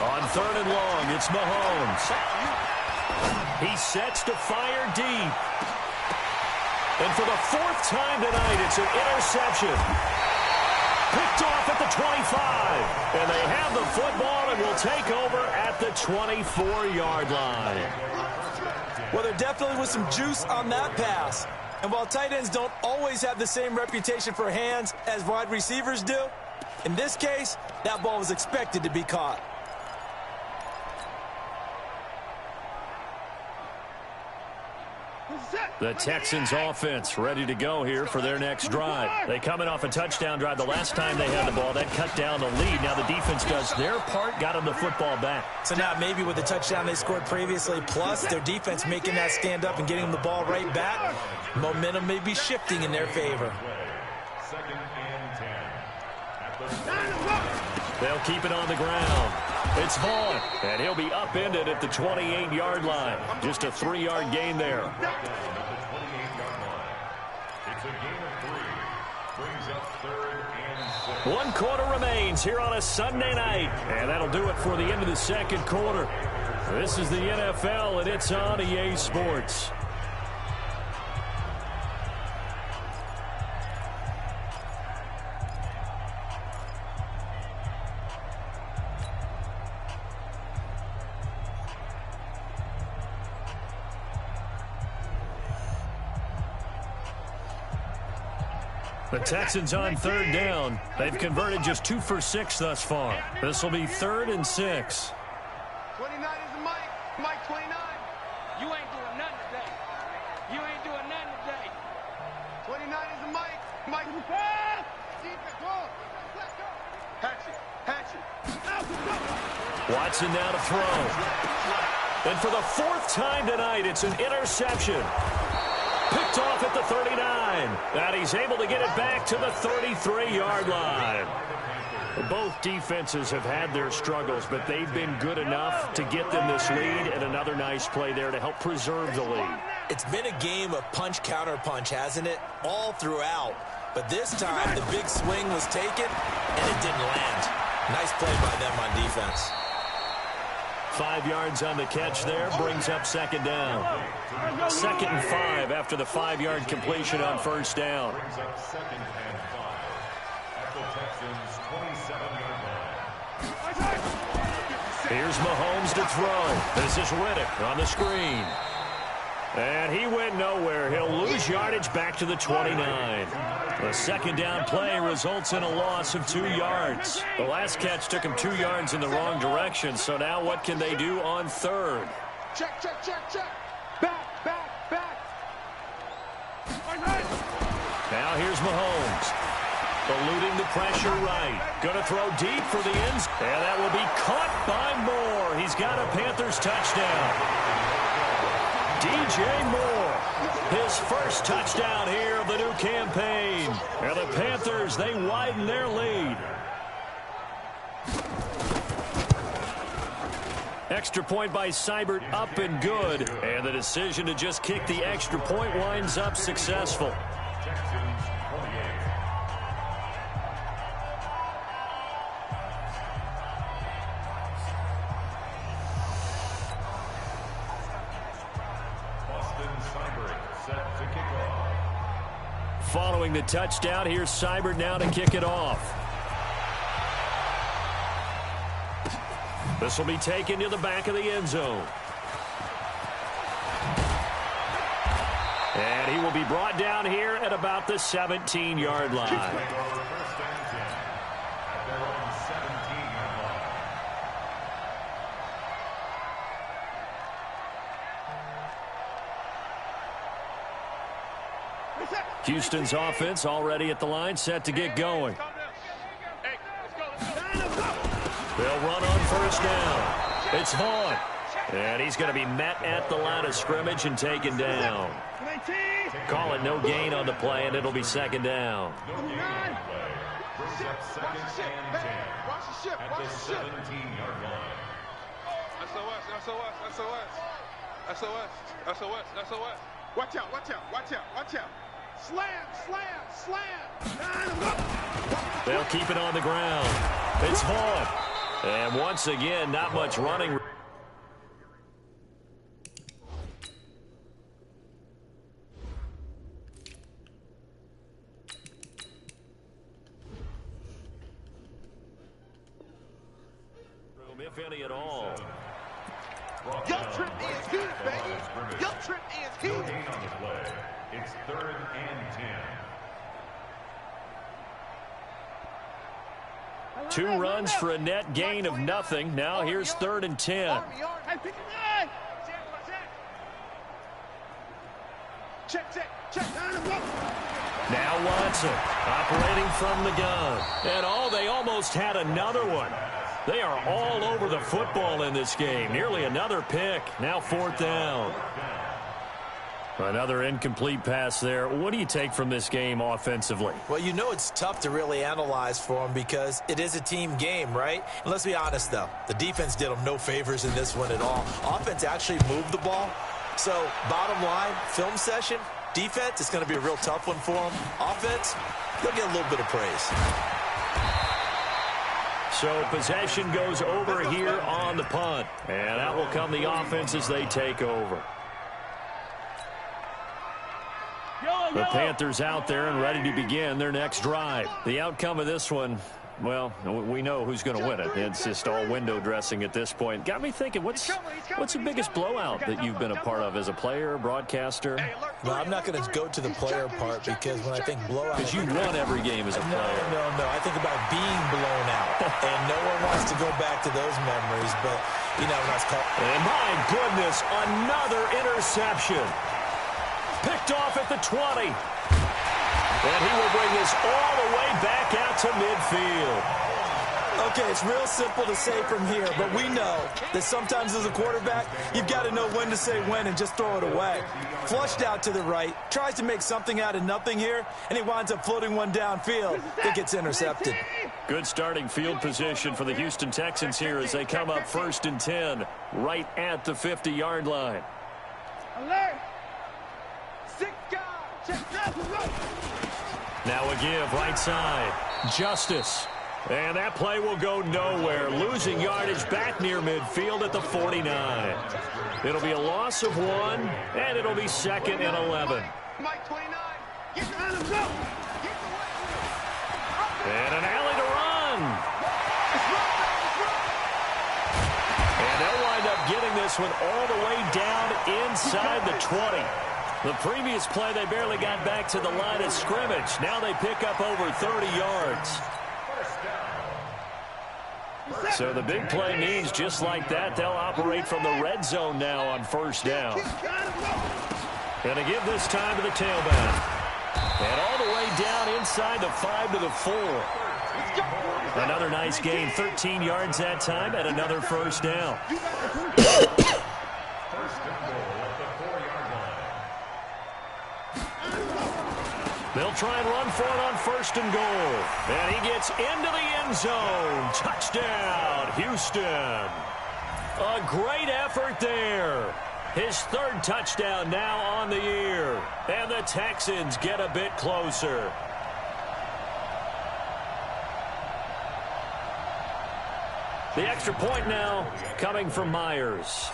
On 3rd and long, it's Mahomes. He sets to fire deep. And for the 4th time tonight, it's an interception. Picked off at the 25. And they have the football and will take over at the 24-yard line. Well, there definitely was some juice on that pass. And while tight ends don't always have the same reputation for hands as wide receivers do, in this case, that ball was expected to be caught. The Texans offense ready to go here for their next drive. They coming off a touchdown drive the last time they had the ball. That cut down the lead. Now the defense does their part, got them the football back. So now maybe with the touchdown they scored previously, plus their defense making that stand up and getting them the ball right back, momentum may be shifting in their favor. Second and 10. They'll keep it on the ground. It's Vaughn, and he'll be upended at the 28-yard line. Just a 3-yard gain there. It's a gain of 3. Brings up 3rd and 6. 1 quarter remains here on a Sunday night, and that'll do it for the end of the second quarter. This is the NFL, and it's on EA Sports. The Texans on 3rd down. They've converted just 2 for 6 thus far. This will be 3rd and 6. 29 is the Mike. Mike 29. You ain't doing nothing today. You ain't doing nothing today. 29 is the Mike. Mike. Defense, roll. Let's go. Hatchet. Hatchet. Watson now to throw. And for the 4th time tonight, it's an interception. Picked off at the 39. And he's able to get it back to the 33-yard line. Both defenses have had their struggles, but they've been good enough to get them this lead, and another nice play there to help preserve the lead. It's been a game of punch-counter-punch, hasn't it? All throughout. But this time, the big swing was taken, and it didn't land. Nice play by them on defense. 5 yards on the catch there, brings up 2nd down. 2nd and 5 after the 5-yard completion on 1st down. Brings up 2nd and 5 at the Texans' 27-yard line. Here's Mahomes to throw. This is Riddick on the screen. And he went nowhere. He'll lose yardage back to the 29. The 2nd down play results in a loss of 2 yards. The last catch took him 2 yards in the wrong direction, so now what can they do on 3rd? Check. Back. Now here's Mahomes. Eluding the pressure right. Going to throw deep for the ends. And that will be caught by Moore. He's got a Panthers touchdown. DJ Moore, his first touchdown here of the new campaign. And the Panthers, they widen their lead. Extra point by Seibert, up and good. And the decision to just kick the extra point winds up successful. Texans 28. Set to kick off. Following the touchdown, here's Seibert now to kick it off. This will be taken to the back of the end zone. And he will be brought down here at about the 17-yard line. First and 10 at their own 17-yard line. Houston's offense already at the line, set to get going. They'll run on 1st down. It's Vaughn. And he's going to be met at the line of scrimmage and taken down. Call it no gain on the play, and it'll be 2nd down. No gain on the play. Brings up 2nd and 10 at the 17-yard line. SOS. Watch out. Slam. They'll keep it on the ground. It's Vaughn. And once again, not much running. if any at all. Your trip is here, baby. Your trip is here. No gain on the play. It's 3rd and 10. 2 runs for a net gain of nothing. Now here's 3rd and 10. Check. Now Watson operating from the gun. And they almost had another one. They are all over the football in this game. Nearly another pick. Now 4th down. Another incomplete pass there. What do you take from this game offensively? Well, you know it's tough to really analyze for them because it is a team game, right? And let's be honest, though. The defense did them no favors in this one at all. Offense actually moved the ball. So, bottom line, film session, defense, it's going to be a real tough one for them. Offense, they'll get a little bit of praise. So possession goes over here on the punt. And out will come the offense as they take over. The Panthers out there and ready to begin their next drive. The outcome of this one, well, we know who's going to win it. It's just all window dressing at this point. Got me thinking, what's the biggest blowout that you've been a part of as a player, broadcaster? No, I'm not going to go to the player part because when I think blowout... Because you won every game as a player. No. I think about being blown out. And no one wants to go back to those memories, but, you know, that's called... And my goodness, another interception. Picked off at the 20. And he will bring this all the way back out to midfield. Okay, it's real simple to say from here, but we know that sometimes as a quarterback, you've got to know when to say when and just throw it away. Flushed out to the right, tries to make something out of nothing here, and he winds up floating one downfield that gets intercepted. Good starting field position for the Houston Texans here as they come up 1st and 10, right at the 50-yard line. Alert! 6 guys. Now a give right side. Justice. And that play will go nowhere. Losing yardage back near midfield at the 49. It'll be a loss of 1, and it'll be 2nd and 11. Mike 29. Get behind him, go. And an alley to run. And they'll wind up getting this one all the way down inside the 20. The previous play, they barely got back to the line of scrimmage. Now they pick up over 30 yards. So the big play means just like that, they'll operate from the red zone now on 1st down. And to give this time to the tailback. And all the way down inside the 5 to the 4. Another nice gain, 13 yards that time, and another 1st down. They'll try and run for it on 1st and goal. And he gets into the end zone. Touchdown, Houston. A great effort there. His 3rd touchdown now on the year. And the Texans get a bit closer. The extra point now coming from Myers.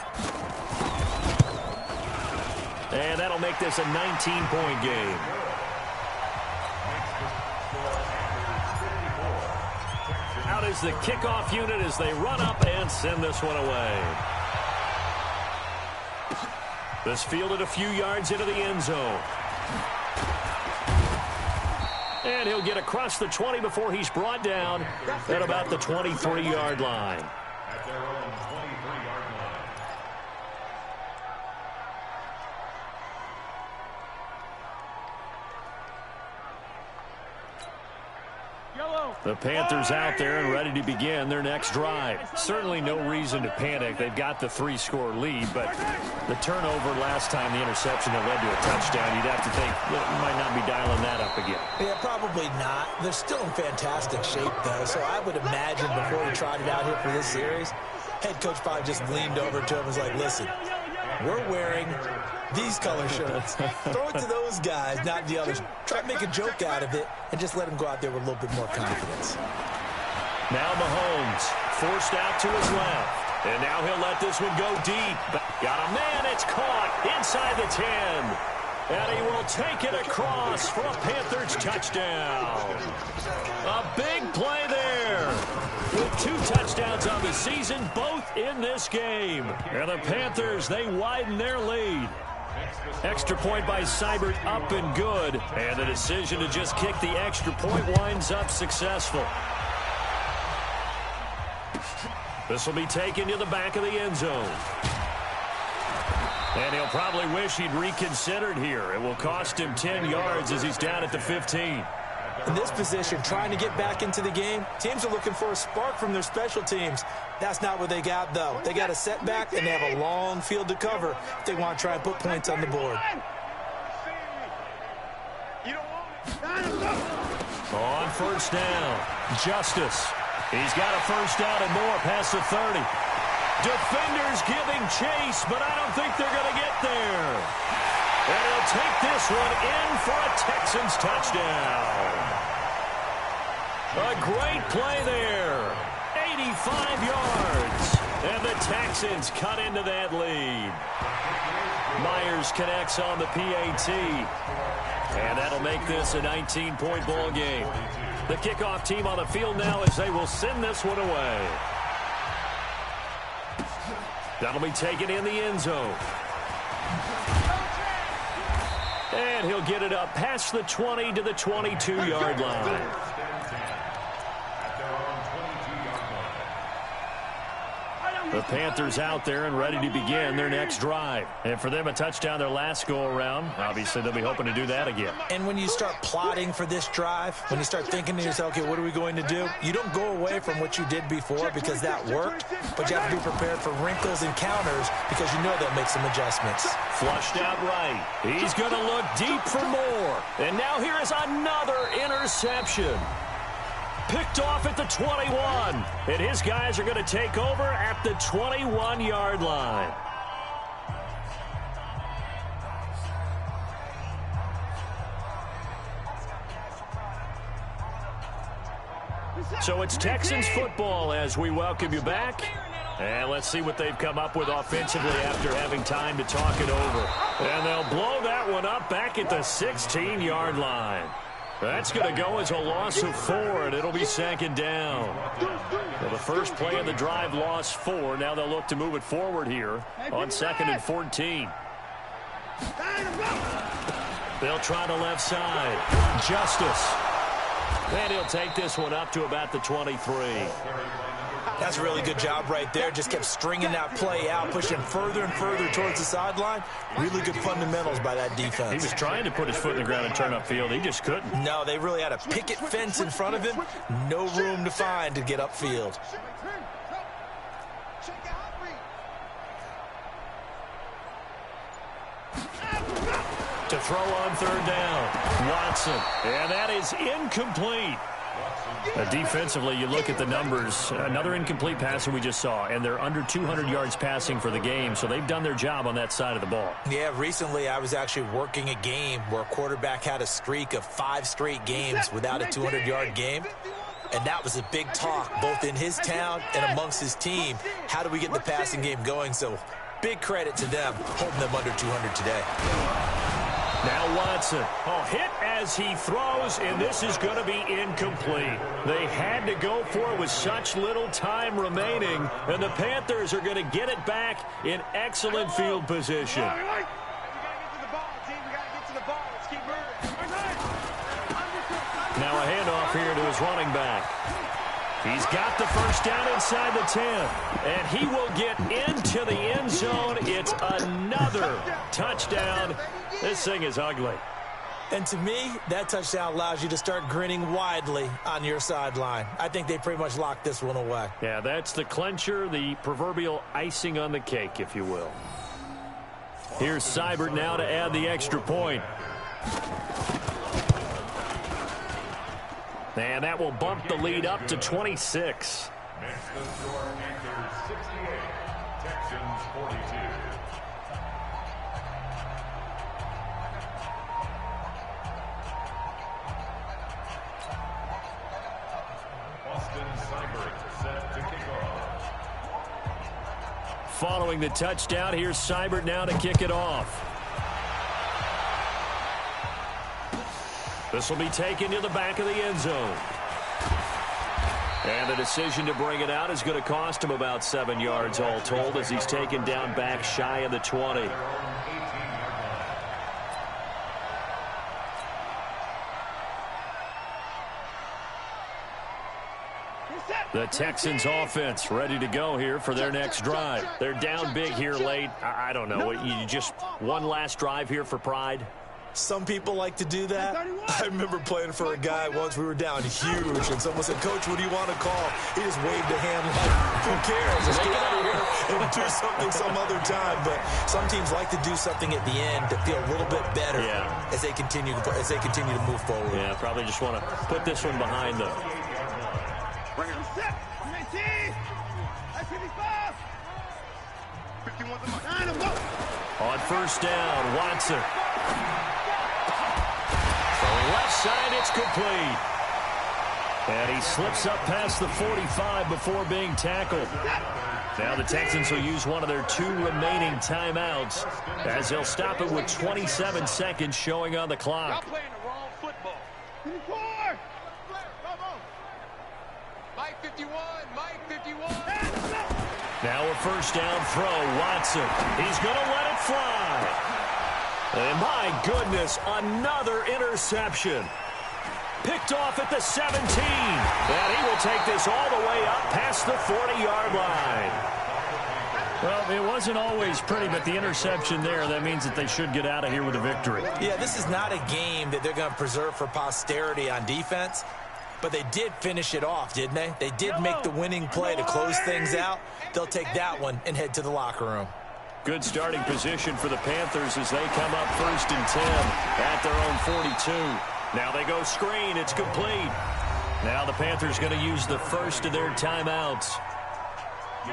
And that'll make this a 19-point game. Out is the kickoff unit as they run up and send this one away. This fielded a few yards into the end zone. And he'll get across the 20 before he's brought down at about the 23-yard line. At their own 23-yard line. The Panthers out there and ready to begin their next drive. Certainly no reason to panic. They've got the 3-score lead, but the turnover last time, the interception that led to a touchdown, you'd have to think you might not be dialing that up again. Yeah, probably not. They're still in fantastic shape, though, so I would imagine before he trotted out here for this series, head coach probably just leaned over to him and was like, listen, we're wearing these color shirts. Throw it to those guys, not the others. Try to make a joke out of it and just let them go out there with a little bit more confidence. Now Mahomes forced out to his left. And now he'll let this one go deep. Got a man, it's caught inside the 10. And he will take it across for a Panthers touchdown. A big play there. with 2 touchdowns on the season, both in this game. And the Panthers, they widen their lead. Extra point by Seibert up and good. And the decision to just kick the extra point winds up successful. This will be taken to the back of the end zone. And he'll probably wish he'd reconsidered here. It will cost him 10 yards as he's down at the 15. In this position, trying to get back into the game, teams are looking for a spark from their special teams. That's not what they got, though. They got a setback, and they have a long field to cover if they want to try and put points on the board. On first down, Justice. He's got a first down and more past the 30. Defenders giving chase, but I don't think they're going to get there. And he'll take this one in for a Texans touchdown. A great play there. 85 yards. And the Texans cut into that lead. Myers connects on the PAT. And that'll make this a 19-point ball game. The kickoff team on the field now as they will send this one away. That'll be taken in the end zone. And he'll get it up past the 20 to the 22-yard line. The Panthers out there and ready to begin their next drive. And for them, a touchdown their last go-around. Obviously, they'll be hoping to do that again. And when you start plotting for this drive, when you start thinking to yourself, okay, what are we going to do? You don't go away from what you did before because that worked, but you have to be prepared for wrinkles and counters because you know they'll make some adjustments. Flushed out right. He's going to look deep for more. And now here is another interception. Picked off at the 21. And his guys are going to take over at the 21-yard line. So it's Texans football as we welcome you back. And let's see what they've come up with offensively after having time to talk it over. And they'll blow that one up back at the 16-yard line. That's going to go as a loss of 4, and it'll be second down. Well, the first play of the drive lost 4. Now they'll look to move it forward here on 2nd and 14. They'll try the left side. Justice. And he'll take this one up to about the 23. That's a really good job right there. Just kept stringing that play out, pushing further and further towards the sideline. Really good fundamentals by that defense. He was trying to put his foot in the ground and turn upfield. He just couldn't. No, they really had a picket fence in front of him. No room to find to get upfield. To throw on third down, Watson. And that is incomplete. Defensively, you look at the numbers. Another incomplete pass that we just saw, and they're under 200 yards passing for the game, so they've done their job on that side of the ball. Yeah, recently I was actually working a game where a quarterback had a streak of 5 straight games without a 200-yard game, and that was a big talk both in his town and amongst his team. How do we get the passing game going? So big credit to them holding them under 200 today. Now Watson, hit as he throws, and this is going to be incomplete. They had to go for it with such little time remaining, and the Panthers are going to get it back in excellent field position. Now a handoff here to his running back. He's got the first down inside the 10, and he will get into the end zone. It's another touchdown. This thing is ugly. And to me, that touchdown allows you to start grinning widely on your sideline. I think they pretty much locked this one away. Yeah, that's the clincher, the proverbial icing on the cake, if you will. Here's Seibert now to add the extra point. And that will bump the lead up to 26. Next the score, Panthers 68, Texans 42. Austin Seibert set to kick off. Following the touchdown, here's Seibert now to kick it off. This will be taken to the back of the end zone. And the decision to bring it out is going to cost him about 7 yards all told as he's taken down back shy of the 20. The Texans offense ready to go here for their next drive. They're down big here late. I don't know. You just one last drive here for pride? Some people like to do that. I remember playing for a guy once. We were down huge, and someone said, "Coach, what do you want to call?" He just waved a hand like, "Who cares? Let's get out of here and do something some other time." But some teams like to do something at the end to feel a little bit better as they continue to move forward. Yeah, probably just want to put this one behind them. On first down, Watson. From the left side, it's complete. And he slips up past the 45 before being tackled. Now the Texans will use one of their 2 remaining timeouts as they'll stop it with 27 seconds showing on the clock. Y'all playing the wrong football. Mike 51, Mike 51. Now a first down throw, Watson. He's going to let it fly. And my goodness, another interception. Picked off at the 17. And he will take this all the way up past the 40-yard line. Well, it wasn't always pretty, but the interception there, that means that they should get out of here with a victory. Yeah, this is not a game that they're going to preserve for posterity on defense. But they did finish it off, didn't they? They did make the winning play to close things out. They'll take that one and head to the locker room. Good starting position for the Panthers as they come up 1st and 10 at their own 42. Now they go screen. It's complete. Now the Panthers going to use the first of their timeouts.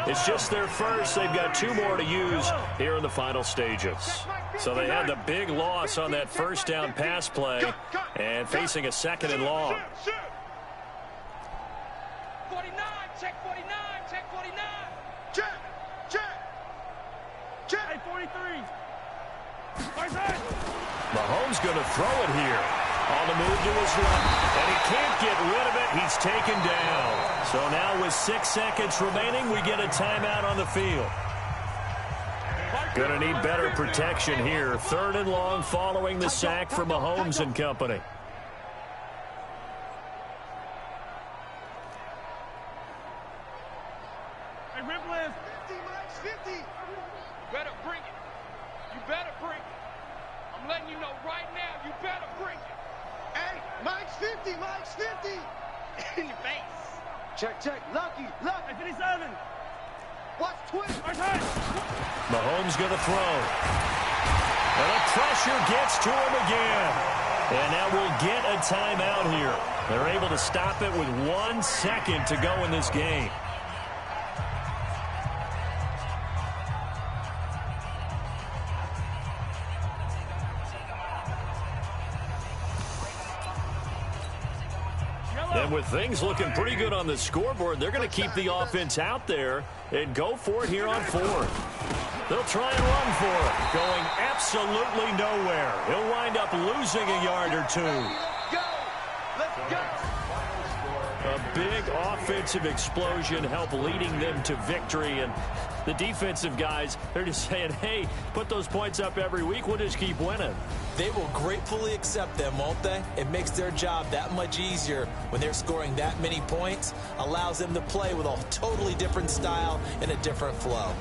It's just their first. They've got 2 more to use here in the final stages. So they had the big loss on that first down pass play and facing a 2nd and long. 49, check 49, check 49. Check, check, check. Hey, 43. Mahomes going to throw it here. On the move to his left. And he can't get rid of it. He's taken down. So now with 6 seconds remaining, we get a timeout on the field. Going to need better protection here. 3rd and long following the sack from Mahomes and company. Hey, Ripland. 50, Mike's 50. You better bring it. You better bring it. I'm letting you know right now, you better bring it. Hey, Mike's 50, Mike's 50. In your face. Check, check. Lucky, lucky. Hey, 57. Watch twist. Mahomes going to throw. And the pressure gets to him again. And now we'll get a timeout here. They're able to stop it with 1 second to go in this game. And with things looking pretty good on the scoreboard, they're going to keep the offense out there and go for it here on 4th. They'll try and run for it, going absolutely nowhere. He'll wind up losing a yard or 2. Go. Let's go. A big offensive explosion helped leading them to victory. And the defensive guys, they're just saying, hey, put those points up every week. We'll just keep winning. They will gratefully accept them, won't they? It makes their job that much easier when they're scoring that many points. Allows them to play with a totally different style and a different flow.